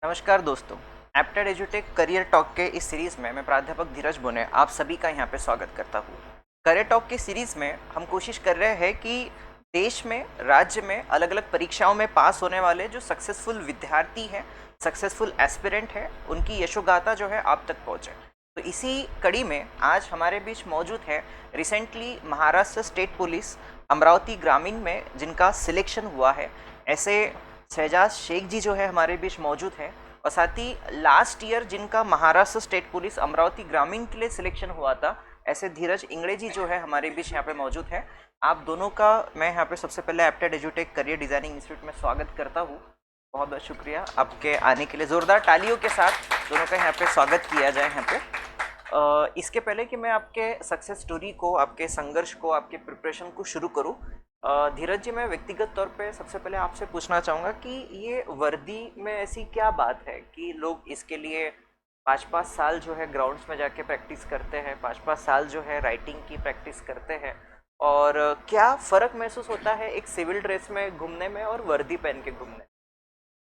नमस्कार दोस्तों, एप्टेड एजुटेक career talk के इस सीरीज़ में मैं प्राध्यापक धीरज बोने आप सभी का यहाँ पे स्वागत करता हूँ। करियर टॉक की सीरीज़ में हम कोशिश कर रहे हैं कि देश में, राज्य में अलग अलग परीक्षाओं में पास होने वाले जो सक्सेसफुल विद्यार्थी हैं, सक्सेसफुल एस्पिरेंट हैं, उनकी यशोगाथा जो है आप तक पहुँचे। तो इसी कड़ी में आज हमारे बीच मौजूद है recently Maharashtra state police Amravati ग्रामीण में जिनका सिलेक्शन हुआ है, ऐसे शहजाद शेख जी जो है हमारे बीच मौजूद है। और साथ ही लास्ट ईयर जिनका महाराष्ट्र स्टेट पुलिस अमरावती ग्रामीण के लिए सिलेक्शन हुआ था, ऐसे धीरज इंगड़े जी जो है हमारे बीच यहाँ पे मौजूद है। आप दोनों का मैं यहाँ पे सबसे पहले एप्टेड एजुटेक करियर डिज़ाइनिंग इंस्टीट्यूट में स्वागत करता हूँ। बहुत बहुत शुक्रिया आपके आने के लिए। ज़ोरदार तालियों के साथ दोनों का यहाँ पे स्वागत किया जाए यहाँ पे। इसके पहले कि मैं आपके सक्सेस स्टोरी को, आपके संघर्ष को, आपके प्रिपरेशन को शुरू करूँ, धीरज जी, मैं व्यक्तिगत तौर पे सबसे पहले आपसे पूछना चाहूँगा कि ये वर्दी में ऐसी क्या बात है कि लोग इसके लिए 5-5 साल जो है ग्राउंड्स में जाके प्रैक्टिस करते हैं, 5-5 साल जो है राइटिंग की प्रैक्टिस करते हैं, और क्या फ़र्क महसूस होता है एक सिविल ड्रेस में घूमने में और वर्दी पहन के घूमने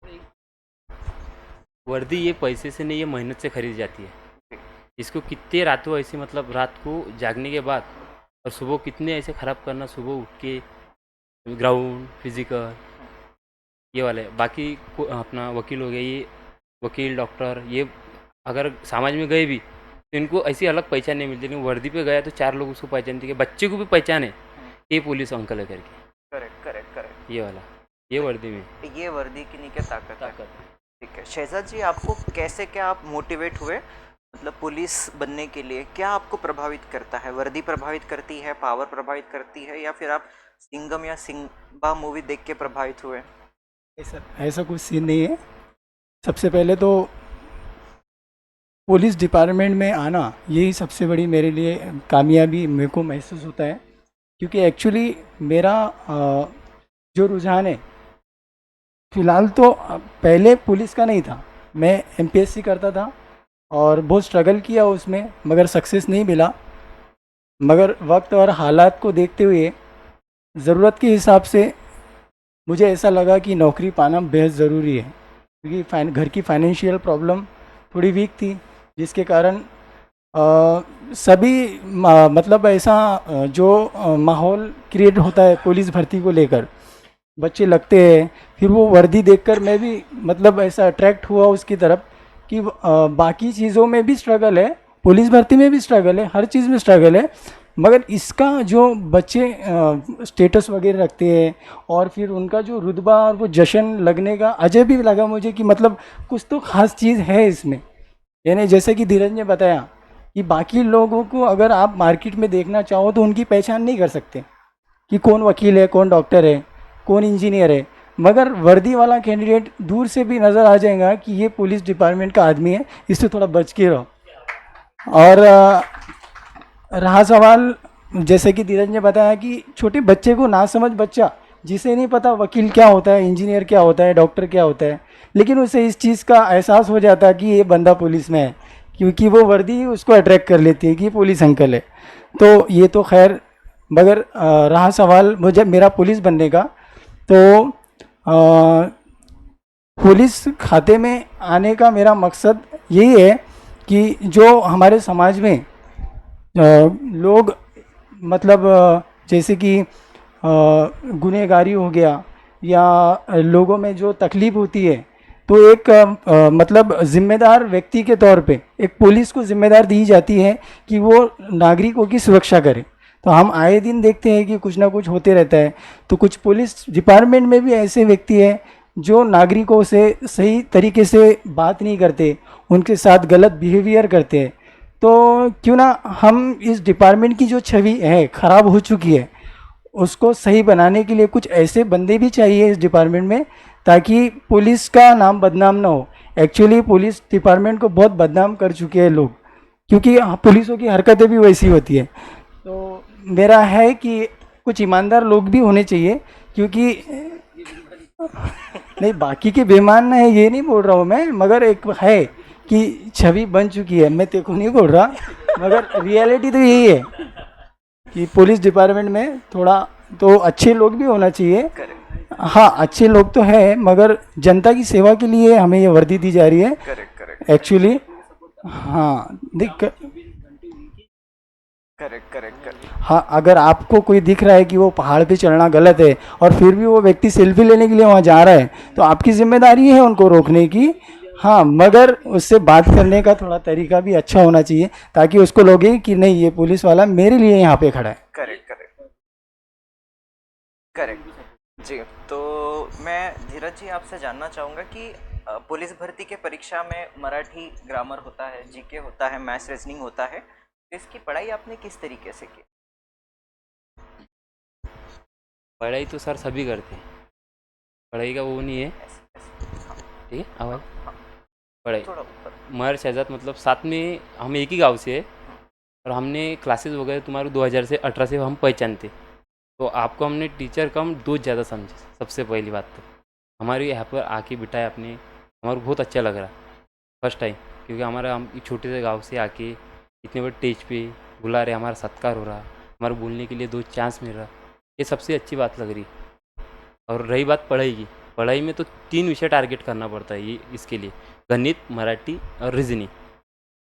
में? वर्दी ये पैसे से नहीं, ये मेहनत से खरीदी जाती है। इसको कितने रातों ऐसे मतलब रात को जागने के बाद और सुबह कितने ऐसे ख़राब करना, सुबह उठ के ग्राउंड फिजिकल ये वाले, बाकी अपना वकील हो गया, ये वकील डॉक्टर, ये अगर समाज में गए भी तो इनको ऐसी अलग पहचान नहीं मिलती। लेकिन वर्दी पे गया तो 4 लोग उसको पहचानते हैं, बच्चे को भी पहचान है ये पुलिस अंकल है करके। Correct correct correct. ये वाला, ये वर्दी में, ये वर्दी की नीचे ताकत है। ठीक है शहजाद जी, आपको कैसे, क्या आप मोटिवेट हुए मतलब पुलिस बनने के लिए? क्या आपको प्रभावित करता है? वर्दी प्रभावित करती है, पावर प्रभावित करती है, या फिर आप सिंघम या सिंबा मूवी देख के प्रभावित हुए? ऐसा कुछ सीन नहीं है। सबसे पहले तो पुलिस डिपार्टमेंट में आना यही सबसे बड़ी मेरे लिए कामयाबी मेरे को महसूस होता है, क्योंकि एक्चुअली मेरा जो रुझान है फ़िलहाल तो पहले पुलिस का नहीं था। मैं एमपीएससी करता था और बहुत स्ट्रगल किया उसमें, मगर सक्सेस नहीं मिला। मगर वक्त और हालात को देखते हुए ज़रूरत के हिसाब से मुझे ऐसा लगा कि नौकरी पाना बेहद ज़रूरी है, क्योंकि घर की फाइनेंशियल प्रॉब्लम थोड़ी वीक थी, जिसके कारण सभी मतलब ऐसा जो माहौल क्रिएट होता है पुलिस भर्ती को लेकर, बच्चे लगते हैं, फिर वो वर्दी देखकर मैं भी मतलब ऐसा अट्रैक्ट हुआ उसकी तरफ कि बाकी चीज़ों में भी स्ट्रगल है, पुलिस भर्ती में भी स्ट्रगल है, हर चीज़ में स्ट्रगल है, मगर इसका जो बच्चे स्टेटस वगैरह रखते हैं और फिर उनका जो रुतबा और वो जश्न लगने का अजब भी लगा मुझे कि मतलब कुछ तो ख़ास चीज़ है इसमें। यानी जैसे कि धीरज ने बताया कि बाकी लोगों को अगर आप मार्केट में देखना चाहो तो उनकी पहचान नहीं कर सकते कि कौन वकील है, कौन डॉक्टर है, कौन इंजीनियर है, मगर वर्दी वाला कैंडिडेट दूर से भी नज़र आ जाएगा कि ये पुलिस डिपार्टमेंट का आदमी है, इससे थोड़ा बच के रहो। और रहा सवाल, जैसे कि धीरज ने बताया कि छोटे बच्चे को ना समझ बच्चा जिसे नहीं पता वकील क्या होता है, इंजीनियर क्या होता है, डॉक्टर क्या होता है, लेकिन उसे इस चीज़ का एहसास हो जाता है कि ये बंदा पुलिस में है, क्योंकि वो वर्दी उसको अट्रैक्ट कर लेती है कि पुलिस अंकल है। तो ये तो खैर, मगर रहा सवाल मुझे मेरा पुलिस बनने का, तो पुलिस खाते में आने का मेरा मकसद यही है कि जो हमारे समाज में लोग मतलब जैसे कि गुनहगारी हो गया या लोगों में जो तकलीफ़ होती है, तो एक मतलब ज़िम्मेदार व्यक्ति के तौर पे एक पुलिस को ज़िम्मेदार दी जाती है कि वो नागरिकों की सुरक्षा करे। तो हम आए दिन देखते हैं कि कुछ ना कुछ होते रहता है। तो कुछ पुलिस डिपार्टमेंट में भी ऐसे व्यक्ति हैं जो नागरिकों से सही तरीके से बात नहीं करते, उनके साथ गलत बिहेवियर करते हैं। तो क्यों ना हम इस डिपार्टमेंट की जो छवि है ख़राब हो चुकी है, उसको सही बनाने के लिए कुछ ऐसे बंदे भी चाहिए इस डिपार्टमेंट में, ताकि पुलिस का नाम बदनाम ना हो। एक्चुअली पुलिस डिपार्टमेंट को बहुत बदनाम कर चुके हैं लोग, क्योंकि पुलिसों की हरकतें भी वैसी होती है। तो मेरा है कि कुछ ईमानदार लोग भी होने चाहिए, क्योंकि नहीं बाकी के बेईमान है ये नहीं बोल रहा हूँ मैं, मगर एक है कि छवि बन चुकी है, मैं तेरे को नहीं बोल रहा, मगर रियलिटी तो यही है कि पुलिस डिपार्टमेंट में थोड़ा तो अच्छे लोग भी होना चाहिए हाँ अच्छे लोग तो हैं, मगर जनता की सेवा के लिए हमें ये वर्दी दी जा रही है करेक्ट करेक्ट एक्चुअली। हाँ देख, करेक्ट करेक्ट करेक्ट। हाँ अगर आपको कोई दिख रहा है कि वो पहाड़ पे चढ़ना गलत है और फिर भी वो व्यक्ति सेल्फी लेने के लिए वहाँ जा रहा है, तो आपकी जिम्मेदारी है उनको रोकने की। हाँ मगर उससे बात करने का थोड़ा तरीका भी अच्छा होना चाहिए, ताकि उसको लगे कि नहीं, ये पुलिस वाला मेरे लिए यहाँ पे खड़ा है। करेक्ट करेक्ट करेक्ट जी। तो मैं धीरज जी आपसे जानना चाहूँगा कि पुलिस भर्ती के परीक्षा में मराठी ग्रामर होता है, जीके होता है, मैथ्स रीजनिंग होता है, तो इसकी पढ़ाई आपने किस तरीके से की? पढ़ाई तो सर सभी करते हैं, पढ़ाई का वो नहीं है। हाँ, ठीक है आवाज़। हाँ, पढ़ाई थोड़ा ऊपर। मर शहजाद मतलब साथ में हम एक ही गांव से है, और हमने क्लासेस वगैरह तुम्हारे 2018 से हम पहचानते, तो आपको हमने टीचर कम दोस्त ज़्यादा समझे। सबसे पहली बात तो हमारे यहाँ पर आके बिठाए आपने, हमारे को बहुत अच्छा लग रहा फर्स्ट टाइम, क्योंकि हमारा हम एक छोटे से गांव से आके इतने बड़े स्टेज पे बुला रहे, हमारा सत्कार हो रहा, हमारे बोलने के लिए 2 चांस मिल रहा, ये सबसे अच्छी बात लग रही। और रही बात पढ़ाई की, पढ़ाई में तो 3 विषय टारगेट करना पड़ता है ये इसके लिए, गणित, मराठी और रीजनिंग।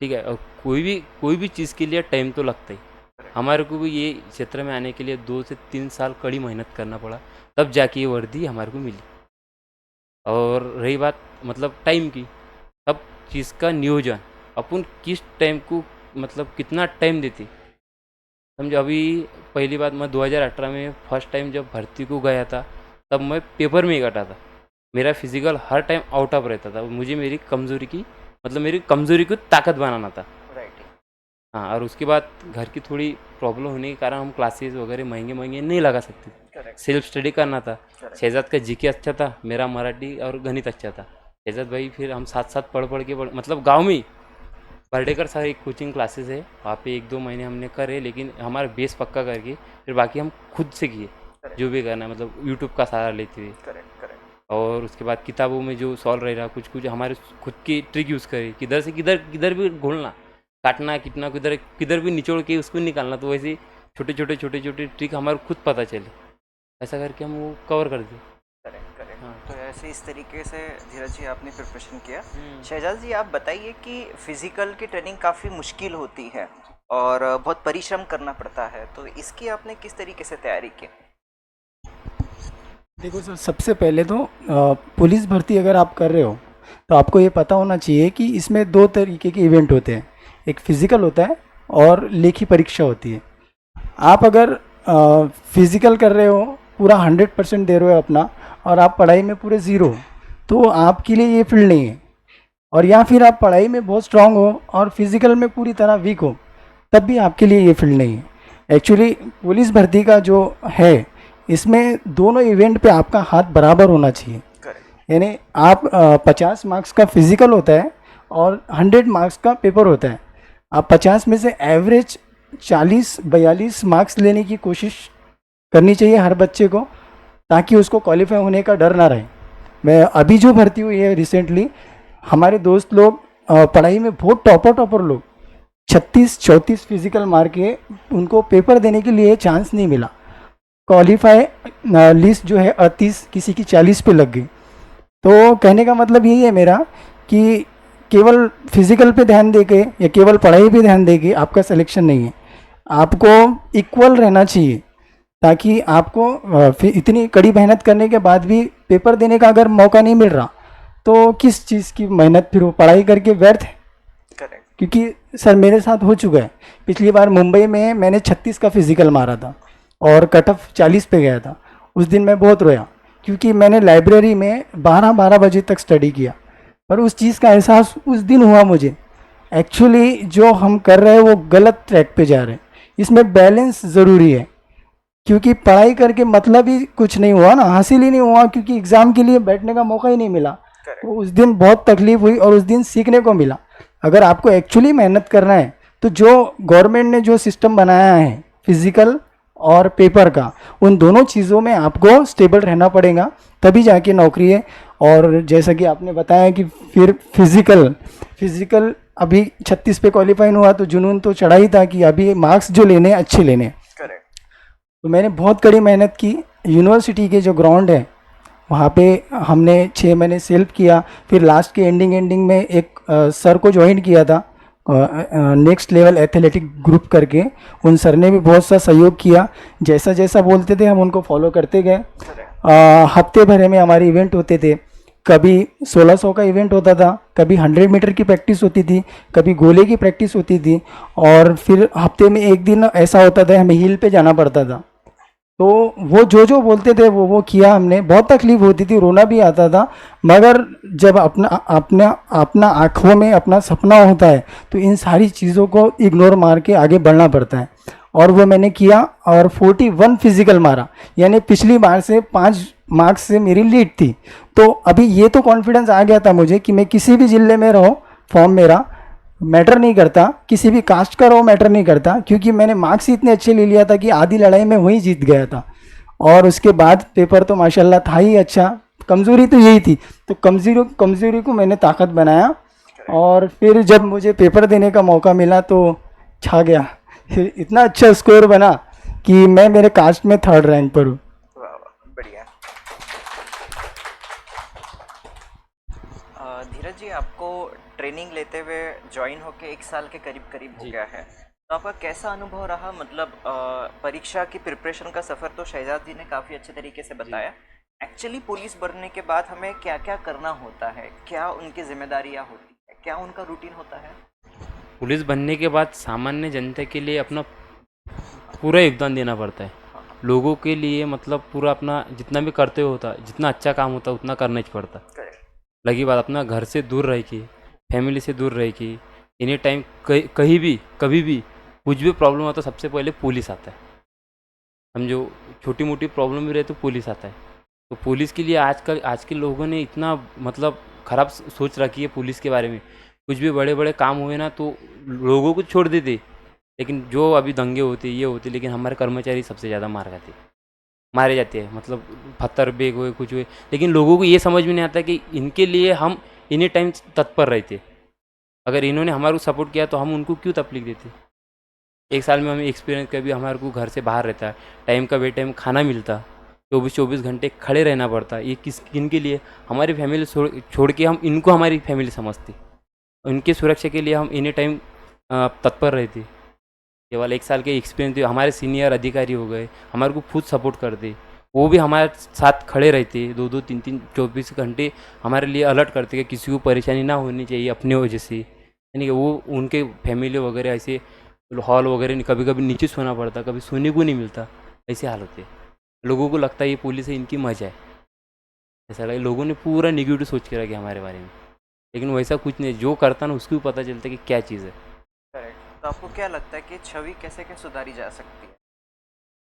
ठीक है, और कोई भी चीज़ के लिए टाइम तो लगता ही। हमारे को भी ये क्षेत्र में आने के लिए 2 से 3 साल कड़ी मेहनत करना पड़ा, तब जाके ये वर्दी हमारे को मिली। और रही बात मतलब टाइम की, सब चीज़ का नियोजन, अपन किस टाइम को मतलब कितना टाइम देते समझो। अभी पहली बात, मैं 2018 में फर्स्ट टाइम जब भर्ती को गया था, तब मैं पेपर में ही कटा था। मेरा physical her time out of रहता था। मुझे मेरी कमज़ोरी को ताकत बनाना था। राइट। हाँ, और उसके बाद घर की थोड़ी प्रॉब्लम होने के कारण हम क्लासेस वगैरह महंगे नहीं लगा सकते। करेक्ट सेल्फ स्टडी करना था। करेक्ट। शहजाद का जीके अच्छा था, मेरा मराठी और गणित अच्छा था। शहजाद भाई फिर हम साथ साथ पढ़ के मतलब गाँव में ही बर्डेकर सर एक कोचिंग क्लासेस है, वहाँ पे 1-2 महीने हमने करे, लेकिन हमारा बेस पक्का करके फिर बाकी हम खुद से किए जो भी करना है, मतलब यूट्यूब का सहारा लेते हुए। Correct correct. और उसके बाद किताबों में जो सॉल्व रह रहा कुछ हमारे खुद की ट्रिक यूज़ करे, किधर से किधर भी घोलना, काटना कितना, किधर भी निचोड़ के उसको निकालना, तो वैसे छोटे ट्रिक हमारे खुद पता चले, ऐसा करके हम वो कवर कर दिए। Correct correct. हाँ। तो ऐसे इस तरीके से धीरज जी आपने प्रिपरेशन किया। शहजाद जी आप बताइए कि फिजिकल की ट्रेनिंग काफ़ी मुश्किल होती है और बहुत परिश्रम करना पड़ता है, तो इसकी आपने किस तरीके से तैयारी की? देखो सर, सबसे पहले तो पुलिस भर्ती अगर आप कर रहे हो तो आपको ये पता होना चाहिए कि इसमें 2 तरीके के इवेंट होते हैं, एक फिज़िकल होता है और लेखी परीक्षा होती है। आप अगर फिज़िकल कर रहे हो, पूरा 100% दे रहे हो अपना, और आप पढ़ाई में पूरे ज़ीरो, तो आपके लिए ये फील्ड नहीं है। और या फिर आप पढ़ाई में बहुत स्ट्रांग हो और फिज़िकल में पूरी तरह वीक हो, तब भी आपके लिए ये फील्ड नहीं है। एक्चुअली पुलिस भर्ती का जो है, इसमें दोनों इवेंट पे आपका हाथ बराबर होना चाहिए। यानी आप 50 मार्क्स का फिज़िकल होता है और 100 मार्क्स का पेपर होता है। आप 50 में से एवरेज 40-42 मार्क्स लेने की कोशिश करनी चाहिए हर बच्चे को, ताकि उसको क्वालिफाई होने का डर ना रहे। मैं अभी जो भर्ती हुई है रिसेंटली, हमारे दोस्त लोग पढ़ाई में बहुत टॉपर लोग 36-34 फिजिकल मार्क के, उनको पेपर देने के लिए चांस नहीं मिला। क्वालिफाई लिस्ट जो है 38, किसी की 40 पे लग गई। तो कहने का मतलब यही है मेरा कि केवल फिजिकल पे ध्यान देके या केवल पढ़ाई पे ध्यान देके आपका सिलेक्शन नहीं है। आपको इक्वल रहना चाहिए, ताकि आपको फिर इतनी कड़ी मेहनत करने के बाद भी पेपर देने का अगर मौका नहीं मिल रहा, तो किस चीज़ की मेहनत, फिर वो पढ़ाई करके व्यर्थ है। करेक्ट। क्योंकि सर मेरे साथ हो चुका है, पिछली बार मुंबई में मैंने 36 का फिजिकल मारा था और कट ऑफ 40 पे गया था। उस दिन मैं बहुत रोया, क्योंकि मैंने लाइब्रेरी में 12 बजे तक स्टडी किया, पर उस चीज़ का एहसास उस दिन हुआ मुझे। एक्चुअली जो हम कर रहे हैं वो गलत ट्रैक पे जा रहे हैं। इसमें बैलेंस ज़रूरी है, क्योंकि पढ़ाई करके मतलब ही कुछ नहीं हुआ ना, हासिल ही नहीं हुआ, क्योंकि एग्ज़ाम के लिए बैठने का मौका ही नहीं मिला। तो उस दिन बहुत तकलीफ हुई और उस दिन सीखने को मिला। अगर आपको एक्चुअली मेहनत करना है, तो जो गवर्नमेंट ने जो सिस्टम बनाया है फिज़िकल और पेपर का, उन दोनों चीज़ों में आपको स्टेबल रहना पड़ेगा, तभी जाके नौकरी है। और जैसा कि आपने बताया कि फिर फिज़िकल अभी 36 पे क्वालिफाई हुआ, तो जुनून तो चढ़ा ही था कि अभी मार्क्स जो लेने अच्छे लेने। तो मैंने बहुत कड़ी मेहनत की। यूनिवर्सिटी के जो ग्राउंड है वहाँ पे हमने 6 महीने सेल्फ किया। फिर लास्ट के एंडिंग में एक सर को ज्वाइन किया था, नेक्स्ट लेवल एथलेटिक ग्रुप करके। उन सर ने भी बहुत सा सहयोग किया, जैसा जैसा बोलते थे हम उनको फॉलो करते गए। हफ्ते भर में हमारे इवेंट होते थे, कभी 1600 का इवेंट होता था, कभी 100 मीटर की प्रैक्टिस होती थी, कभी गोले की प्रैक्टिस होती थी, और फिर हफ्ते में एक दिन ऐसा होता था हमें हिल पे जाना पड़ता था। तो वो जो बोलते थे वो किया हमने। बहुत तकलीफ होती थी, रोना भी आता था, मगर जब अपना अपना अपना आँखों में अपना सपना होता है तो इन सारी चीज़ों को इग्नोर मार के आगे बढ़ना पड़ता है। और वो मैंने किया और 41 फिजिकल मारा, यानी पिछली बार से 5 मार्क्स से मेरी लीड थी। तो अभी ये तो कॉन्फिडेंस आ गया था मुझे कि मैं किसी भी ज़िले में रहो, फॉर्म मेरा मैटर नहीं करता, किसी भी कास्ट का रहो मैटर नहीं करता, क्योंकि मैंने मार्क्स ही इतने अच्छे ले लिया था कि आधी लड़ाई में वहीं जीत गया था। और उसके बाद पेपर तो माशाल्लाह था ही अच्छा। कमज़ोरी तो यही थी, तो कमज़ोरी को मैंने ताकत बनाया। और फिर जब मुझे पेपर देने का मौका मिला तो छा गया। फिर इतना अच्छा स्कोर बना कि मैं मेरे कास्ट में 3rd रैंक पर हूँ। वाह वाह, बढ़िया। धीरज जी, आपको ट्रेनिंग लेते हुए ज्वाइन होके 1 साल के करीब हो गया है, तो आपका कैसा अनुभव रहा? मतलब परीक्षा की प्रिपरेशन का सफ़र तो शहजाद जी ने काफ़ी अच्छे तरीके से बताया। एक्चुअली पुलिस बनने के बाद हमें क्या क्या करना होता है, क्या उनकी जिम्मेदारियां होती है, क्या उनका रूटीन होता है? पुलिस बनने के बाद सामान्य जनता के लिए अपना पूरा योगदान देना पड़ता है। लोगों के लिए मतलब पूरा अपना जितना भी करते होता, जितना अच्छा काम होता उतना करना ही पड़ता। लगी बात, अपना घर से दूर रह के, फैमिली से दूर रह के, एनी टाइम कहीं भी कभी भी कुछ भी प्रॉब्लम आता सबसे पहले पुलिस आता है। हम जो छोटी मोटी प्रॉब्लम भी रहे तो पुलिस आता है। तो पुलिस के लिए आज के लोगों ने इतना मतलब ख़राब सोच रखी है पुलिस के बारे में। कुछ भी बड़े बड़े काम हुए ना तो लोगों को छोड़ देते, लेकिन जो अभी दंगे होते ये होते, लेकिन हमारे कर्मचारी सबसे ज़्यादा मारे जाते हैं। मतलब पत्थर बेग हुए कुछ हुए, लेकिन लोगों को ये समझ में नहीं आता कि इनके लिए हम एनी टाइम तत्पर रहते। अगर इन्होंने हमारे को सपोर्ट किया तो हम उनको क्यों तकलीफ देते। 1 साल में हमें एक्सपीरियंस कभी हमारे को घर से बाहर रहता है, टाइम का बेटाइम खाना मिलता, 24 घंटे खड़े रहना पड़ता। ये किनके लिए? हमारी फैमिली छोड़ के हम इनको हमारी फैमिली समझते। उनकी सुरक्षा के लिए हम एनी टाइम तत्पर रहते। केवल 1 साल के एक्सपीरियंस थे, हमारे सीनियर अधिकारी हो गए, हमारे को खुद सपोर्ट करते, वो भी हमारे साथ खड़े रहते, 2-2 3-3 24 घंटे हमारे लिए अलर्ट करते कि किसी को परेशानी ना होनी चाहिए अपने वजह से। यानी कि वो उनके फैमिली वगैरह ऐसे हॉल वगैरह कभी कभी नीचे सोना पड़ता, कभी सोने को नहीं मिलता, ऐसे हाल होते। लोगों को लगता है ये पुलिस है, इनकी मजा है, ऐसा लगे। लोगों ने पूरा निगेटिव सोच के रखा हमारे बारे में, लेकिन वैसा कुछ नहीं। जो करता ना उसको भी पता चलता है कि क्या चीज़ है। करेक्ट। तो आपको क्या लगता है कि छवि कैसे सुधारी जा सकती है?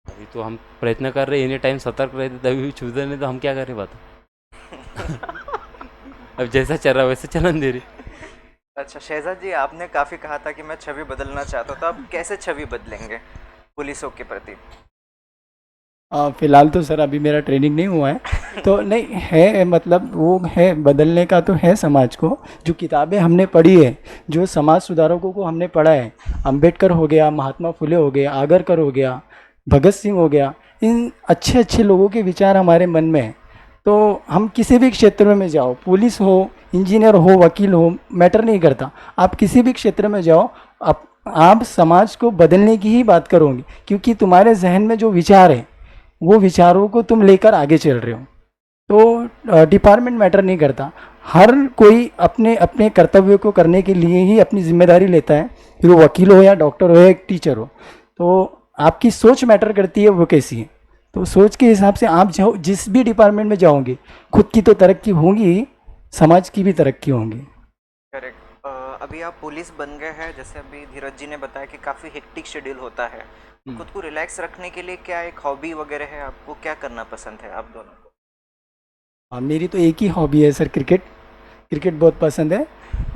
अभी तो हम प्रयत्न कर रहे हैं, एनी टाइम सतर्क रहते, तभी भी सुधर नहीं तो हम क्या करें बात। अब जैसा चल रहा वैसे चलन दे रहे। अच्छा शहजाद जी, आपने काफ़ी कहा था कि मैं छवि बदलना चाहता हूँ, तो आप कैसे छवि बदलेंगे पुलिसों के प्रति? फ़िलहाल तो सर अभी मेरा ट्रेनिंग नहीं हुआ है, तो नहीं है, मतलब वो है बदलने का तो है। समाज को जो किताबें हमने पढ़ी है, जो समाज सुधारकों को हमने पढ़ा है, अंबेडकर हो गया, महात्मा फुले हो गया, आगरकर हो गया, भगत सिंह हो गया, इन अच्छे अच्छे लोगों के विचार हमारे मन में हैं। तो हम किसी भी क्षेत्र में जाओ, पुलिस हो, इंजीनियर हो, वकील हो, मैटर नहीं करता, आप किसी भी क्षेत्र में जाओ, आप समाज को बदलने की ही बात करोगे, क्योंकि तुम्हारे जहन में जो विचार है वो विचारों को तुम लेकर आगे चल रहे हो। तो डिपार्टमेंट मैटर नहीं करता, हर कोई अपने अपने कर्तव्य को करने के लिए ही अपनी जिम्मेदारी लेता है, फिर वो वकील हो या डॉक्टर हो या एक टीचर हो। तो आपकी सोच मैटर करती है, वो कैसी है। तो सोच के हिसाब से आप जाओ, जिस भी डिपार्टमेंट में जाओगे, खुद की तो तरक्की होगी, समाज की भी तरक्की होगी। करेक्ट। अभी आप पुलिस बन गए हैं, जैसे अभी धीरज जी ने बताया कि काफ़ी हेक्टिक शेड्यूल होता है, खुद को रिलैक्स रखने के लिए क्या एक हॉबी वगैरह है? आपको क्या करना पसंद है आप दोनों को? मेरी तो एक ही हॉबी है सर, क्रिकेट बहुत पसंद है।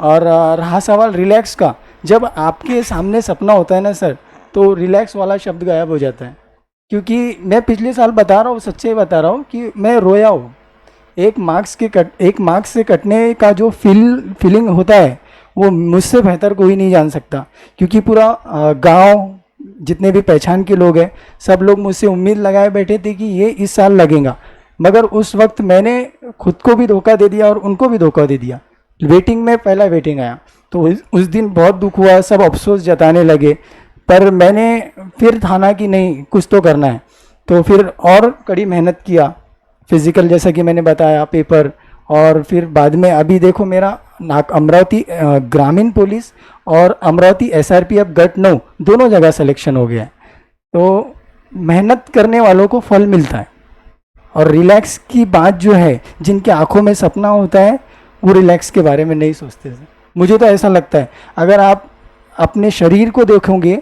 और रहा सवाल रिलैक्स का, जब आपके सामने सपना होता है ना सर, तो रिलैक्स वाला शब्द गायब हो जाता है। क्योंकि मैं पिछले साल बता रहा हूँ, सच्चे बता रहा हूँ कि मैं रोया हूँ। एक मार्क्स से कटने का जो फीलिंग होता है, वो मुझसे बेहतर कोई नहीं जान सकता। क्योंकि पूरा गांव, जितने भी पहचान के लोग हैं सब लोग मुझसे उम्मीद लगाए बैठे थे कि ये इस साल लगेगा, मगर उस वक्त मैंने खुद को भी धोखा दे दिया और उनको भी धोखा दे दिया। वेटिंग में पहला वेटिंग आया तो उस दिन बहुत दुख हुआ, सब अफसोस जताने लगे, पर मैंने फिर ठाना कि नहीं कुछ तो करना है, तो फिर और कड़ी मेहनत किया, फिजिकल जैसा कि मैंने बताया, पेपर, और फिर बाद में अभी देखो मेरा अमरावती ग्रामीण पुलिस और अमरावती एसआरपीएफ गट 9 दोनों जगह सिलेक्शन हो गया है। तो मेहनत करने वालों को फल मिलता है। और रिलैक्स की बात जो है, जिनकी आंखों में सपना होता है वो रिलैक्स के बारे में नहीं सोचते। मुझे तो ऐसा लगता है अगर आप अपने शरीर को देखोगे,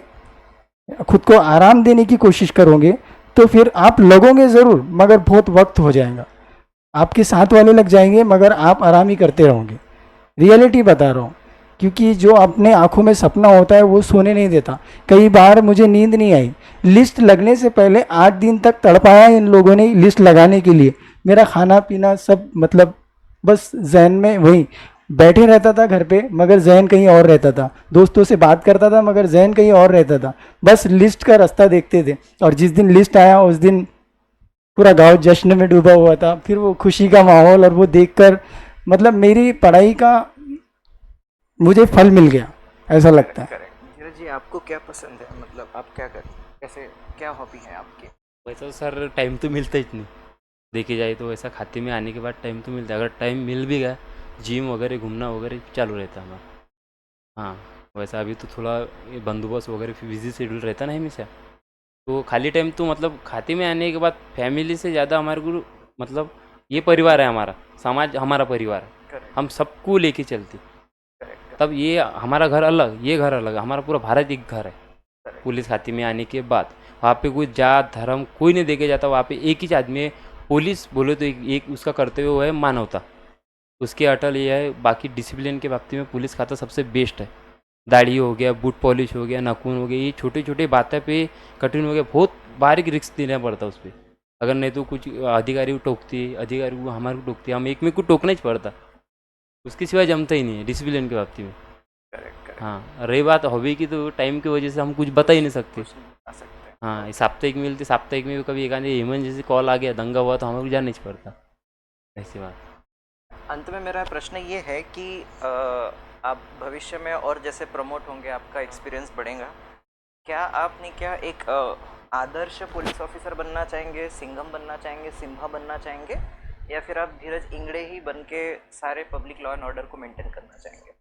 खुद को आराम देने की कोशिश करोगे तो फिर आप लगोगे ज़रूर, मगर बहुत वक्त हो जाएगा, आपके साथ वाले लग जाएंगे, मगर आप आराम ही करते रहोगे। रियलिटी बता रहा हूँ, क्योंकि जो अपने आंखों में सपना होता है वो सोने नहीं देता। कई बार मुझे नींद नहीं आई, लिस्ट लगने से पहले 8 दिन तक तड़पाया इन लोगों ने लिस्ट लगाने के लिए। मेरा खाना पीना सब मतलब बस जहन में वही बैठे रहता था घर पे, मगर जहन कहीं और रहता था। दोस्तों से बात करता था मगर जहन कहीं और रहता था, बस लिस्ट का रास्ता देखते थे। और जिस दिन लिस्ट आया उस दिन पूरा गांव जश्न में डूबा हुआ था। फिर वो खुशी का माहौल और वो देखकर मतलब मेरी पढ़ाई का मुझे फल मिल गया, ऐसा लगता है। करेक्ट। धीरज जी, आपको क्या पसंद है, मतलब आप क्या करते हैं, कैसे, क्या हॉबी है आपकी? वैसा तो सर टाइम तो मिलता ही नहीं, देखे जाए तो वैसा खाते में आने के बाद टाइम तो मिलता है। अगर टाइम मिल भी गया, जिम वगैरह घूमना वगैरह चालू रहता है हमारा। हाँ, वैसा अभी तो थोड़ा ये बंदोबस्त वगैरह बिजी शेड्यूल रहता ना हमेशा, तो खाली टाइम तो मतलब खाते में आने के बाद फैमिली से ज़्यादा हमारे को मतलब ये परिवार है हमारा, समाज हमारा परिवार है, करेक्ट हम सबको लेके चलते। करेक्ट तब ये हमारा घर अलग, ये घर अलग, हमारा पूरा भारत एक घर है। करेक्ट। पुलिस खाते में आने के बाद वहाँ पे कोई जात धर्म कोई नहीं देखे जाता, वहाँ पे एक ही आदमी है। पुलिस बोले तो एक उसका कर्तव्य वो है मानवता, उसके अटल ये है। बाकी डिसिप्लिन के बात में पुलिस खाता सबसे बेस्ट है। दाढ़ी हो गया, बूट पॉलिश हो गया, नाखून हो गया, ये छोटे छोटे बातें पे कठिन हो गया, बहुत बारीक रिस्क देना पड़ता उस पर। अगर नहीं तो कुछ अधिकारी को टोकती है, अधिकारी को हमारे को टोकती है, हम एक में को टोकना ही पड़ता, उसके सिवाय जमता ही नहीं है डिसिप्लिन के बात में। Correct correct. हाँ, रही बात हॉबी की तो टाइम की वजह से हम कुछ बता ही नहीं सकते। कुछ नहीं बता सकते। हाँ, साप्ताहिक मिलते, साप्ताहिक में भी कभी एक आधे इमरजेंसी कॉल आ गया, दंगा हुआ, तो हमें को जाना ही पड़ता, ऐसी बात। अंत में मेरा प्रश्न ये है कि आप भविष्य में और जैसे प्रमोट होंगे, आपका एक्सपीरियंस बढ़ेगा, क्या आपने क्या एक आदर्श पुलिस ऑफिसर बनना चाहेंगे, सिंघम बनना चाहेंगे, सिम्हा बनना चाहेंगे, या फिर आप धीरज इंगड़े ही बन के सारे पब्लिक लॉ एंड ऑर्डर को मेंटेन करना चाहेंगे?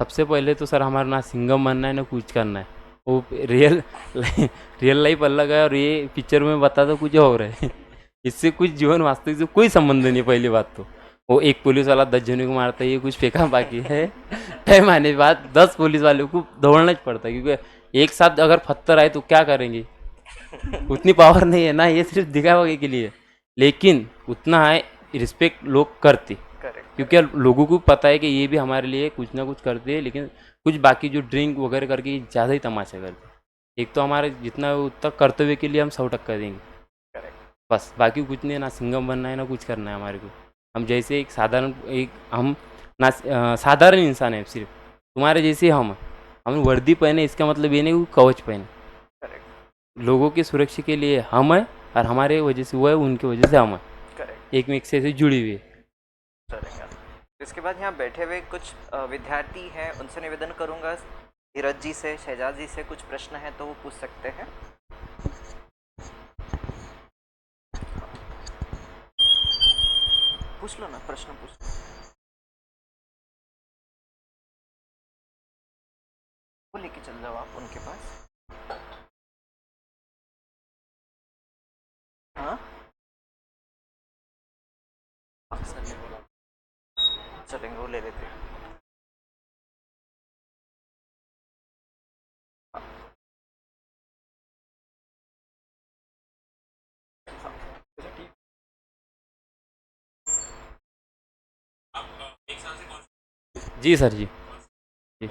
सबसे पहले तो सर हमारा ना सिंघम बनना है ना कुछ करना है, वो रियल लाइफ अलग है और ये पिक्चर में बता तो कुछ और है। इससे कुछ जीवन वास्तविक से कोई संबंध नहीं। पहली बात तो वो एक पुलिस वाला 10 जनों को मारता है, ये कुछ फेंका बाकी है। टाइम आने के बाद 10 पुलिस वालों को दौड़ना ही पड़ता है, क्योंकि एक साथ अगर पत्थर आए तो क्या करेंगे, उतनी पावर नहीं है ना, ये सिर्फ दिखावे के लिए। लेकिन उतना है रिस्पेक्ट लोग करते, करेक्ट क्योंकि लोगों को पता है कि ये भी हमारे लिए कुछ ना कुछ करते हैं। लेकिन कुछ बाकी जो ड्रिंक वगैरह करके ज़्यादा ही तमाशा करते। एक तो हमारे जितना उतना कर्तव्य के लिए हम 100% देंगे, करेक्ट। बस। बाकी कुछ नहीं है, ना सिंघम बनना है ना कुछ करना है हमारे को। हम जैसे एक साधारण हम ना साधारण इंसान है, सिर्फ तुम्हारे जैसे हम वर्दी पहने, इसका मतलब ये नहीं कि कवच पहने। करेक्ट लोगों की सुरक्षा के लिए हम है, और हमारे वजह से वो है, उनकी वजह से हम है, करेक्ट। एक में एक से ऐसे जुड़ी हुई है। चलेगा। इसके बाद यहाँ बैठे हुए कुछ विद्यार्थी हैं, उनसे निवेदन करूँगा, धीरज जी से, शहजाद जी से कुछ प्रश्न है तो वो पूछ सकते हैं। पूछ लो ना, प्रश्न पूछ लो। वो लेके चल जाओ आप उनके पास। हाँ, अक्सर ने बोला चलेंगे, वो ले लेते हैं। जी सर जी। जी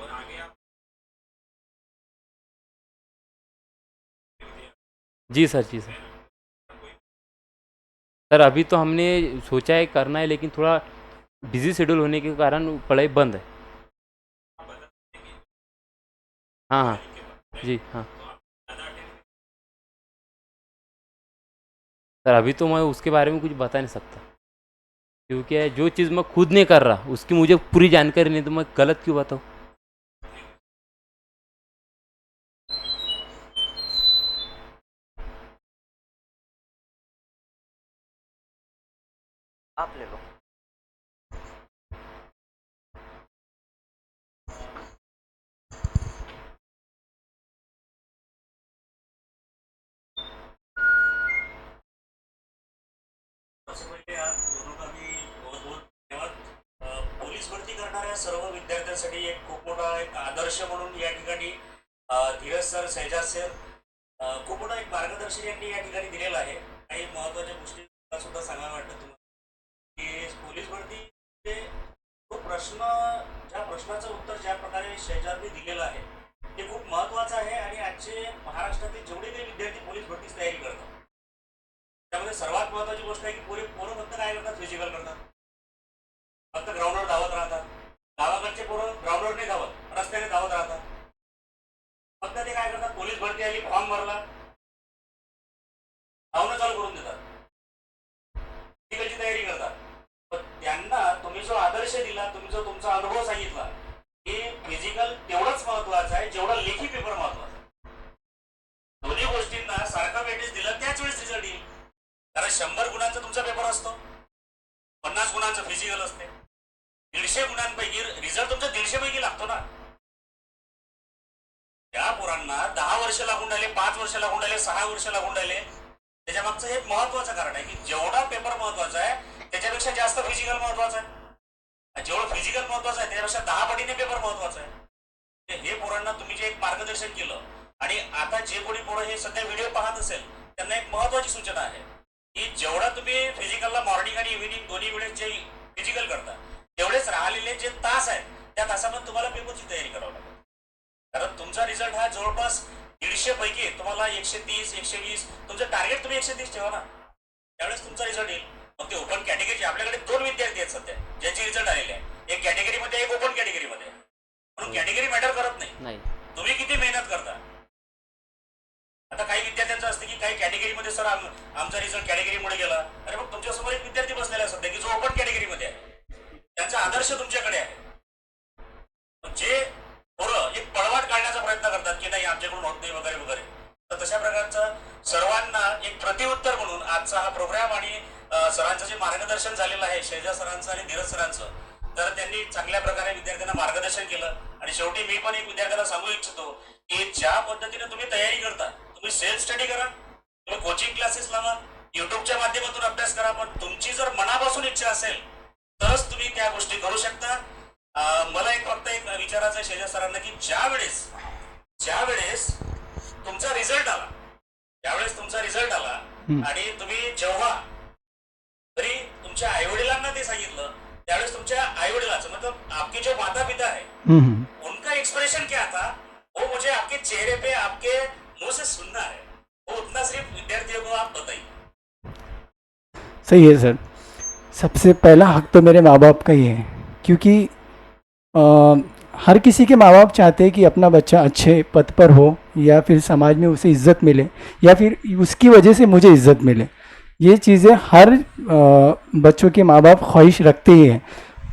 जी सर, जी सर। सर अभी तो हमने सोचा है करना है, लेकिन थोड़ा बिजी शेड्यूल होने के कारण पढ़ाई बंद है। हाँ हाँ, जी हाँ। सर अभी तो मैं उसके बारे में कुछ बता नहीं सकता, क्योंकि जो चीज़ मैं खुद नहीं कर रहा उसकी मुझे पूरी जानकारी नहीं, तो मैं गलत क्यों बताऊँ। आप ले लो। सबसे पहिले आप दोनों का भी बहुत बहुत धन्यवाद. पोलीस भरती करणाऱ्या सर्व विद्यार्थ्यांसाठी एक खूप मोठा एक आदर्श म्हणून या ठिकाणी धीरज सर, शहजाद सर खूप मोठा एक मार्गदर्शन यांनी या ठिकाणी दिलेलं आहे. काही महत्त्वाच्या गोष्टी मला सुद्धा सांगायला वाटतं तुम्हाला की पोलीस भरती म्हणजे तो प्रश्न, ज्या प्रश्नाचं उत्तर ज्या प्रकारे शहजादने दिलेलं आहे ते खूप महत्त्वाचं आहे. आणि आजचे महाराष्ट्रातील जेवढे काही विद्यार्थी पोलीस भरतीची तयारी करतात त्यामध्ये सर्वात महत्त्वाची गोष्ट आहे की पोरं फक्त काय करतात, फिजिकल करतात, फक्त ग्राउंडवर धावत राहतात. गावाकडचे पोरं ग्राउंडवर नाही धावत, रस्त्याने धावत राहतात. फक्त ते काय करतात, पोलीस भरती आली, फॉर्म भरला, धावणं चालू करून देतात, फिजिकलची तयारी करतात. पण त्यांना तुम्ही जो आदर्श दिला, तुम्ही जो तुमचा अनुभव सांगितला की फिजिकल तेवढंच महत्त्वाचं आहे जेवढा लेखी पेपर महत्त्वाचा आहे. दोन्ही गोष्टींना सारखा वेटेज दिलं त्याच वेळेस रिझल्ट येईल. कारण 100 गुणांचा तुमचा पेपर असतो, 50 गुणांचं फिजिकल असते, 150 गुणांपैकी रिझल्ट तुमचा 150 पैकी लागतो ना. त्या पोरांना 10 वर्ष लागून राहिले, 5 वर्ष लागून राहिले, 6 वर्ष लागून राहिले. त्याच्या मागचं एक महत्वाचं कारण आहे की जेवढा पेपर महत्वाचा आहे त्याच्यापेक्षा जास्त फिजिकल महत्वाचा आहे. जेवढं फिजिकल महत्वाचं आहे त्याच्यापेक्षा 10 पटीने पेपर महत्वाचा आहे. हे पोरांना तुम्ही जे एक मार्गदर्शन केलं, आणि आता जे कोणी पोरं हे सध्या व्हिडिओ पाहत असेल त्यांना एक महत्वाची सूचना आहे की जेवढा तुम्ही फिजिकलला मॉर्निंग आणि इव्हिनिंग दोन्ही वेळेस जे फिजिकल करता तेवढेच राहिलेले जे तास आहेत त्या तासामध्ये तुम्हाला पेपरची तयारी करावी लागेल. कारण तुमचा रिझल्ट हा जवळपास 150 पैकी तुम्हाला 130, 120, तुमचं टार्गेट तुम्ही 130 ठेवा ना, त्यावेळेस तुमचा रिझल्ट येईल. मग ते ओपन कॅटेगरीचे आपल्याकडे 2 विद्यार्थी आहेत सध्या ज्यांचे रिझल्ट आलेले आहे, एक कॅटेगरीमध्ये एक ओपन कॅटेगरीमध्ये. म्हणून कॅटेगरी मॅटर करत नाही, तुम्ही किती मेहनत करता. आता काही विद्यार्थ्यांचं असतं की काही कॅटेगरीमध्ये सर आमचा रिझल्ट कॅटेगरीमुळे गेला. अरे मग तुमच्यासमोर एक विद्यार्थी बसलेला आहे सध्या की जो ओपन कॅटेगरीमध्ये आहे, त्यांचा आदर्श तुमच्याकडे आहे. जे पोरं एक पळवाट काढण्याचा प्रयत्न करतात की नाही आमच्याकडून होत नाही वगैरे वगैरे, तर तशा प्रकारचं सर्वांना एक प्रतिउत्तर म्हणून आजचा हा प्रोग्राम आणि सरांचं जे मार्गदर्शन झालेलं आहे, शहजाद सरांचं आणि धीरज सरांचं, तर त्यांनी चांगल्या प्रकारे विद्यार्थ्यांना मार्गदर्शन केलं. आणि शेवटी मी पण एक विद्यार्थ्यांना सांगू इच्छितो की ज्या पद्धतीने तुम्ही तयारी करता, तुम्ही सेल्फ स्टडी करा, तुम्ही कोचिंग क्लासेस लावा, युट्यूबच्या माध्यमातून अभ्यास करा, पण तुमची जर मनापासून इच्छा असेल तरच तुम्ही त्या गोष्टी करू शकता. मला एक फक्त एक विचारायचं आहे शहजाद सरांना की ज्यावेळेस तुमचा रिझल्ट आला आणि तुम्ही जेव्हा तरी तुमच्या आईवडिलांना ते सांगितलं त्यावेळेस तुमच्या आईवडिलांचं मतलब आपके जो माता पिता है उनका एक्सप्रेशन क्या था वो मुझे आपके चेहरे पे आपके मुंह से सुनना है. वो उतना सिर्फ विद्यार्थियों को आप बताइए. सही है सर. सबसे पहला हक तो मेरे माँ बाप का ही है, क्योंकि हर किसी के माँ बाप चाहते हैं कि अपना बच्चा अच्छे पद पर हो, या फिर समाज में उसे इज़्ज़त मिले, या फिर उसकी वजह से मुझे इज़्ज़त मिले. ये चीज़ें हर बच्चों के माँ बाप ख्वाहिश रखते ही हैं.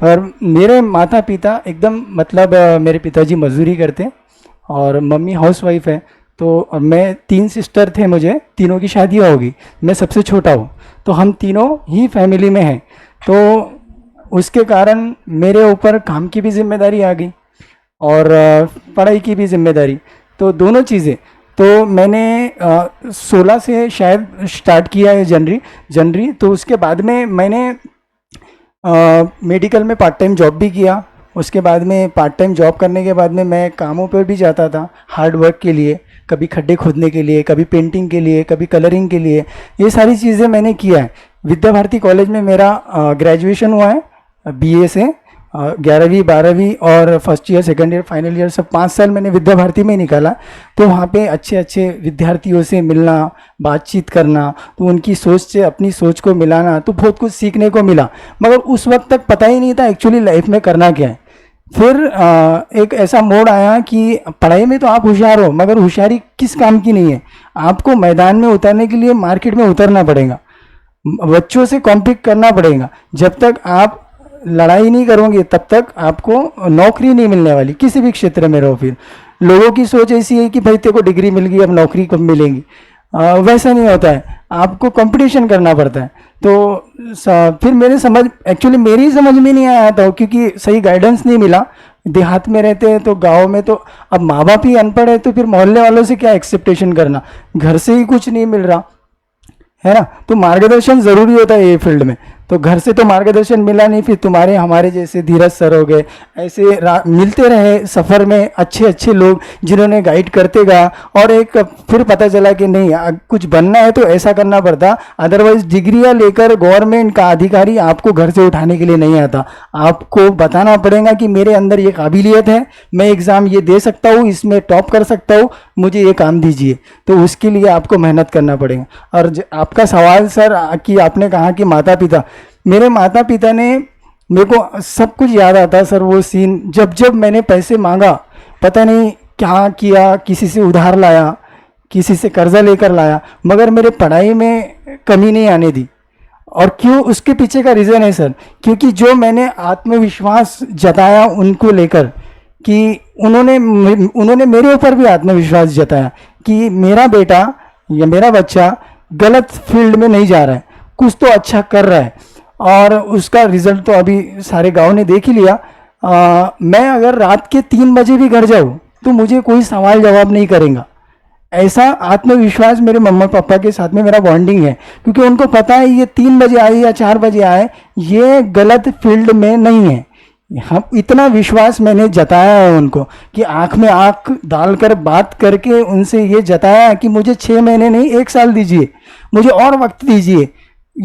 और मेरे माता पिता एकदम मतलब मेरे पिताजी मजदूरी करते और मम्मी हाउसवाइफ है. तो मैं 3 सिस्टर थे, मुझे तीनों की शादियाँ होगी, मैं सबसे छोटा हूँ. तो हम तीनों ही फैमिली में हैं. तो उसके कारण मेरे ऊपर काम की भी जिम्मेदारी आ गई और पढ़ाई की भी जिम्मेदारी, तो दोनों चीज़ें. तो मैंने 16 से शायद स्टार्ट किया है जनवरी. तो उसके बाद में मैंने मेडिकल में पार्ट टाइम जॉब भी किया. उसके बाद में पार्ट टाइम जॉब करने के बाद में मैं कामों पर भी जाता था हार्ड वर्क के लिए, कभी खड्डे खोदने के लिए, कभी पेंटिंग के लिए, कभी कलरिंग के लिए. ये सारी चीज़ें मैंने किया है. विद्या भारती कॉलेज में मेरा ग्रेजुएशन हुआ है BA से. 11वीं 12वीं और first year second year final year सब 5 साल मैंने विद्या भारती में निकाला. तो वहाँ पे अच्छे अच्छे विद्यार्थियों से मिलना, बातचीत करना, तो उनकी सोच से अपनी सोच को मिलाना, तो बहुत कुछ सीखने को मिला. मगर उस वक्त तक पता ही नहीं था एक्चुअली लाइफ में करना क्या है. फिर एक ऐसा मोड़ आया कि पढ़ाई में तो आप होशियार हो, मगर होशियारी किस काम की नहीं है. आपको मैदान में उतरने के लिए मार्केट में उतरना पड़ेगा. बच्चों से कॉम्पीट करना पड़ेगा। जब तक आप लड़ाई नहीं करोगे तब तक आपको नौकरी नहीं मिलने वाली, किसी भी क्षेत्र में रहो। फिर लोगों की सोच ऐसी है कि भाई तेरे को डिग्री मिल गई अब नौकरी कब मिलेगी, वैसा नहीं होता है, आपको कंपटीशन करना पड़ता है। तो फिर एक्चुअली मेरी समझ में नहीं आया था क्योंकि सही गाइडेंस नहीं मिला। देहात में रहते हैं तो गांव में तो अब माँ बाप ही अनपढ़ है तो फिर मोहल्ले वालों से क्या एक्सेप्टेशन करना, घर से ही कुछ नहीं मिल रहा है ना। तो मार्गदर्शन ज़रूरी होता है ये फील्ड में। तो घर से तो मार्गदर्शन मिला नहीं, फिर तुम्हारे हमारे जैसे धीरज सर हो गए, ऐसे मिलते रहे सफ़र में अच्छे अच्छे लोग जिन्होंने गाइड करते गया। और एक फिर पता चला कि नहीं कुछ बनना है तो ऐसा करना पड़ता, अदरवाइज डिग्रियाँ लेकर गवर्नमेंट का अधिकारी आपको घर से उठाने के लिए नहीं आता। आपको बताना पड़ेगा कि मेरे अंदर ये काबिलियत है, मैं एग्ज़ाम ये दे सकता हूँ, इसमें टॉप कर सकता हूँ, मुझे ये काम दीजिए। तो उसके लिए आपको मेहनत करना पड़ेगा। और आपका सवाल सर कि आपने कहा कि माता पिता, मेरे माता पिता ने, मेरे को सब कुछ याद आता सर वो सीन, जब जब मैंने पैसे मांगा पता नहीं क्या किया, किसी से उधार लाया, किसी से कर्जा लेकर लाया, मगर मेरे पढ़ाई में कमी नहीं आने दी। और क्यों, उसके पीछे का रीज़न है सर, क्योंकि जो मैंने आत्मविश्वास जताया उनको लेकर कि उन्होंने मेरे ऊपर भी आत्मविश्वास जताया कि मेरा बेटा या मेरा बच्चा गलत फील्ड में नहीं जा रहा है, कुछ तो अच्छा कर रहा है। और उसका रिजल्ट तो अभी सारे गांव ने देख ही लिया। मैं अगर रात के 3 बजे भी घर जाऊँ तो मुझे कोई सवाल जवाब नहीं करेगा, ऐसा आत्मविश्वास मेरे मम्मा पापा के साथ में मेरा बॉन्डिंग है। क्योंकि उनको पता है ये 3 बजे आए या 4 बजे आए ये गलत फील्ड में नहीं है। हम इतना विश्वास मैंने जताया है उनको कि आँख में आँख डालकर बात करके उनसे ये जताया कि मुझे 6 महीने नहीं 1 साल दीजिए, मुझे और वक्त दीजिए।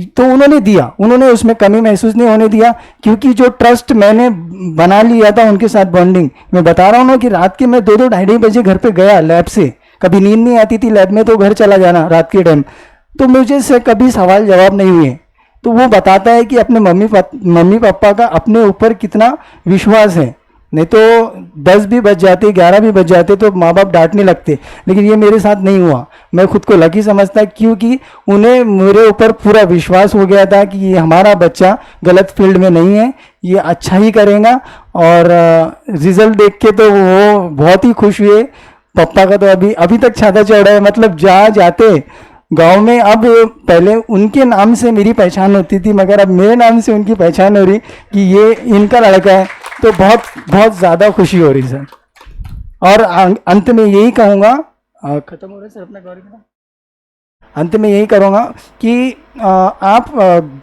तो उन्होंने दिया, उन्होंने उसमें कमी महसूस नहीं होने दिया, क्योंकि जो ट्रस्ट मैंने बना लिया था उनके साथ बॉन्डिंग, मैं बता रहा हूँ ना कि रात के मैं 2-2 ढाई बजे घर पे गया लैब से, कभी नींद नहीं आती थी लैब में तो घर चला जाना रात के टाइम, तो मुझे से कभी सवाल जवाब नहीं हुए। तो वो बताता है कि अपने मम्मी पापा का अपने ऊपर कितना विश्वास है। नहीं तो 10 भी बज जाते, 11 भी बज जाते तो माँ बाप डांटने लगते, लेकिन ये मेरे साथ नहीं हुआ। मैं खुद को लकी समझता क्योंकि उन्हें मेरे ऊपर पूरा विश्वास हो गया था कि ये हमारा बच्चा गलत फील्ड में नहीं है, ये अच्छा ही करेगा। और रिजल्ट देख के तो वो बहुत ही खुश हुए। पापा का तो अभी तक छाता चढ़ रहा है, मतलब जाते गांव में अब पहले उनके नाम से मेरी पहचान होती थी, मगर अब मेरे नाम से उनकी पहचान हो रही कि ये इनका लड़का है, तो बहुत बहुत ज़्यादा खुशी हो रही सर। और अंत में यही कहूँगा, ख़त्म हो रहा है सर अपना कार्यक्रम, अंत में यही करूँगा कि आप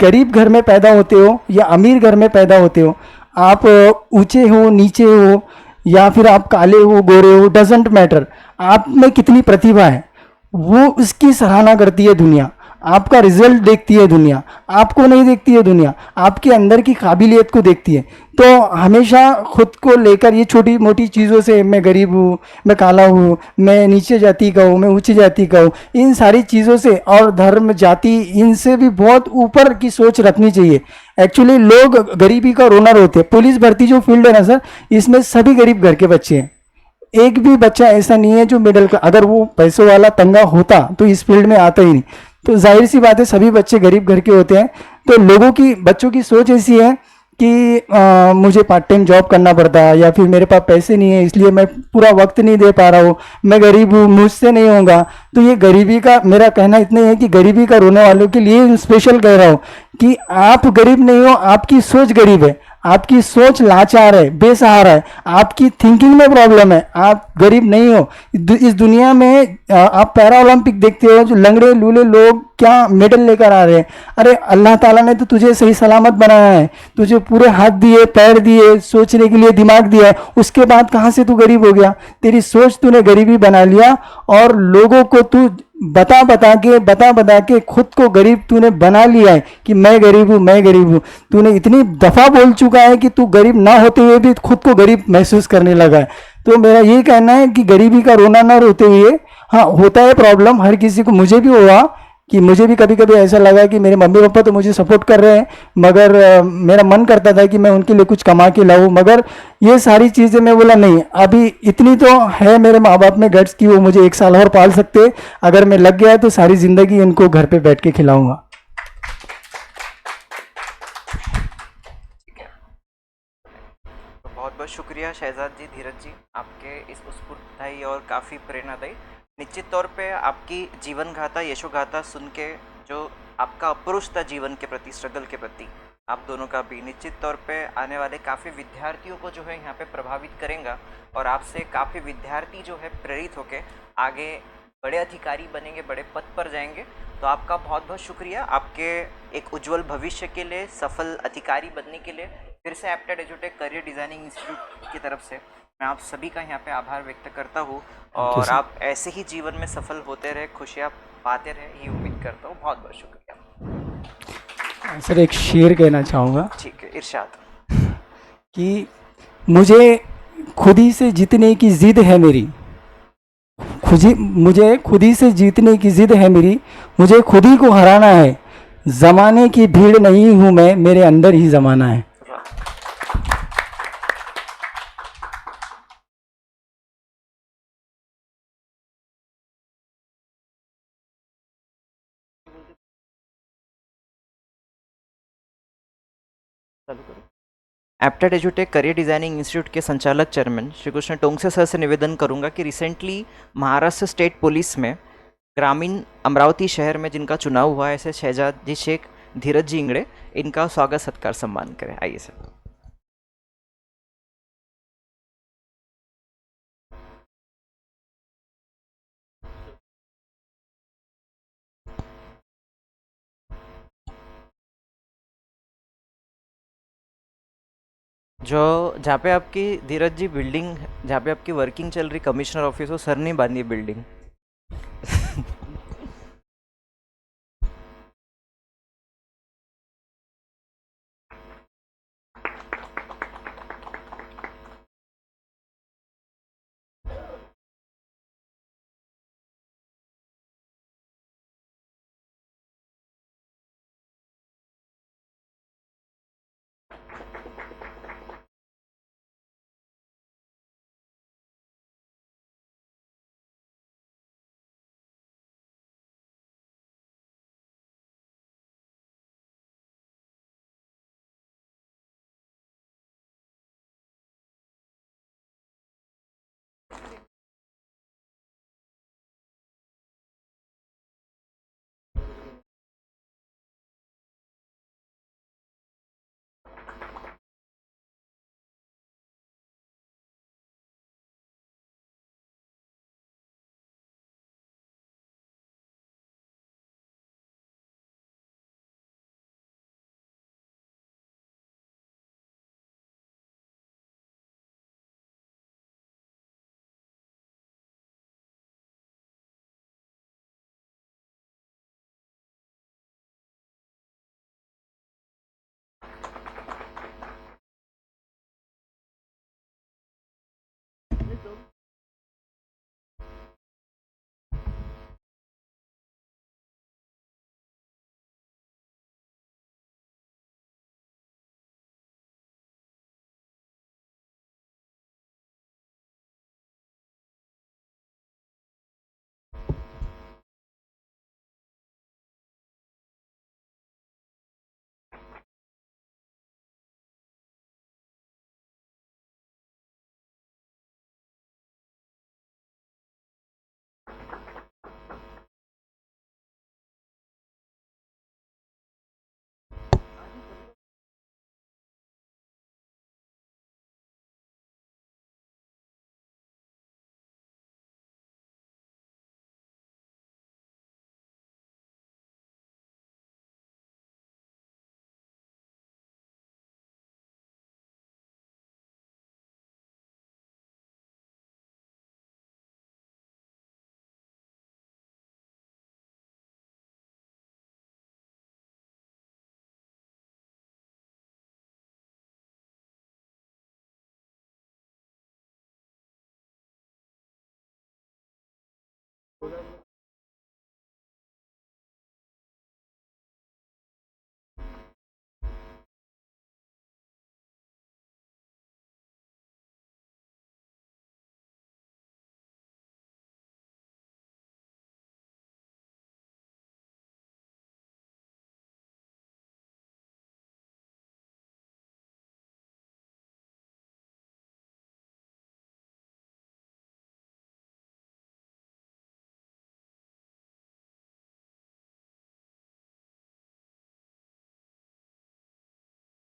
गरीब घर में पैदा होते हो या अमीर घर में पैदा होते हो, आप ऊंचे हो नीचे हो या फिर आप काले हो गोरे हो, डजेंट मैटर, आप में कितनी प्रतिभा है वो उसकी सराहना करती है दुनिया। आपका रिजल्ट देखती है दुनिया, आपको नहीं देखती है दुनिया, आपके अंदर की काबिलियत को देखती है। तो हमेशा खुद को लेकर ये छोटी मोटी चीज़ों से, मैं गरीब हूँ, मैं काला हूँ, मैं नीचे जाति का हूँ, मैं ऊंची जाति का हूँ, इन सारी चीज़ों से और धर्म जाति इनसे भी बहुत ऊपर की सोच रखनी चाहिए। एक्चुअली लोग गरीबी का रोना रोते हैं। पुलिस भर्ती जो फील्ड है ना सर, इसमें सभी गरीब घर के बच्चे हैं, एक भी बच्चा ऐसा नहीं है जो मिडिल का, अगर वो पैसों वाला तंगा होता तो इस फील्ड में आता ही नहीं। तो जाहिर सी बात है सभी बच्चे गरीब घर के होते हैं। तो बच्चों की सोच ऐसी है कि मुझे पार्ट टाइम जॉब करना पड़ता है, या फिर मेरे पास पैसे नहीं है इसलिए मैं पूरा वक्त नहीं दे पा रहा हूँ, मैं गरीब हूँ मुझसे नहीं होगा। तो ये गरीबी का, मेरा कहना इतना है कि गरीबी का रोने वालों के लिए स्पेशल कह रहा हूँ कि आप गरीब नहीं हो, आपकी सोच गरीब है, आपकी सोच लाचार है, बेसहारा है, आपकी थिंकिंग में प्रॉब्लम है, आप गरीब नहीं हो। इस दुनिया में आप पैरा ओलंपिक देखते हो, जो लंगड़े लूले लोग क्या मेडल लेकर आ रहे हैं। अरे अल्लाह ताला ने तो तुझे सही सलामत बनाया है, तुझे पूरे हाथ दिए, पैर दिए, सोचने के लिए दिमाग दिया है, उसके बाद कहाँ से तू गरीब हो गया? तेरी सोच तूने गरीबी बना लिया और लोगों को तू बता बता के खुद को गरीब तूने बना लिया है कि मैं गरीब हूँ, मैं गरीब हूँ। तूने इतनी दफ़ा बोल चुका है कि तू गरीब ना होते हुए भी खुद को गरीब महसूस करने लगा है। तो मेरा ये कहना है कि गरीबी का रोना ना रोते हुए, हाँ होता है प्रॉब्लम हर किसी को, मुझे भी हुआ कि मुझे भी कभी कभी ऐसा लगा कि मेरे मम्मी पापा तो मुझे सपोर्ट कर रहे हैं, मगर मेरा मन करता था कि मैं उनके लिए कुछ कमा के लाऊं। मगर ये सारी चीज़ें मैं बोला नहीं, अभी इतनी तो है मेरे माँ बाप में गट्स कि वो मुझे 1 साल और पाल सकते, अगर मैं लग गया तो सारी ज़िंदगी उनको घर पे बैठ के खिलाऊंगा। बहुत शुक्रिया शहजाद जी, धीरज जी, आपके इस स्फूर्तिदायी और काफ़ी प्रेरणादायी। निश्चित तौर पे आपकी जीवन गाथा, यशो गाथा सुन के जो आपका अप्रोच था जीवन के प्रति, स्ट्रगल के प्रति, आप दोनों का भी निश्चित तौर पे आने वाले काफ़ी विद्यार्थियों को जो है यहाँ पे प्रभावित करेगा और आपसे काफ़ी विद्यार्थी जो है प्रेरित होके आगे बड़े अधिकारी बनेंगे, बड़े पद पर जाएंगे। तो आपका बहुत बहुत शुक्रिया, आपके एक उज्जवल भविष्य के लिए, सफल अधिकारी बनने के लिए फिर से एप्टेड एजुटेक करियर डिज़ाइनिंग इंस्टीट्यूट की तरफ से मैं आप सभी का यहाँ पे आभार व्यक्त करता हूँ थैंक यू और सर। आप ऐसे ही जीवन में सफल होते रहे, खुशियाँ पाते रहे, ये उम्मीद करता हूँ। बहुत बहुत शुक्रिया। सर एक शेर कहना चाहूँगा ठीक है, इरशाद। कि मुझे खुद ही से जीतने की ज़िद है मेरी, मुझे खुद ही से जीतने की ज़िद है मेरी, मुझे खुद ही को हराना है, ज़माने की भीड़ नहीं हूँ मैं, मेरे अंदर ही ज़माना है। एप्टेड एजुटेक करियर डिज़ाइनिंग इंस्टीट्यूट के संचालक चेयरमैन श्री कृष्ण टोंगसे सर से निवेदन करूंगा कि रिसेंटली महाराष्ट्र स्टेट पुलिस में ग्रामीण अमरावती शहर में जिनका चुनाव हुआ है, ऐसे शहजादी शेख धीरज जी इंगड़े, इनका स्वागत सत्कार सम्मान करें। आइए सर। जो जहाँ पे आपकी धीरज जी बिल्डिंग, जहाँ पे आपकी वर्किंग चल रही कमिश्नर ऑफिस, वो सर नहीं बांधी बिल्डिंग।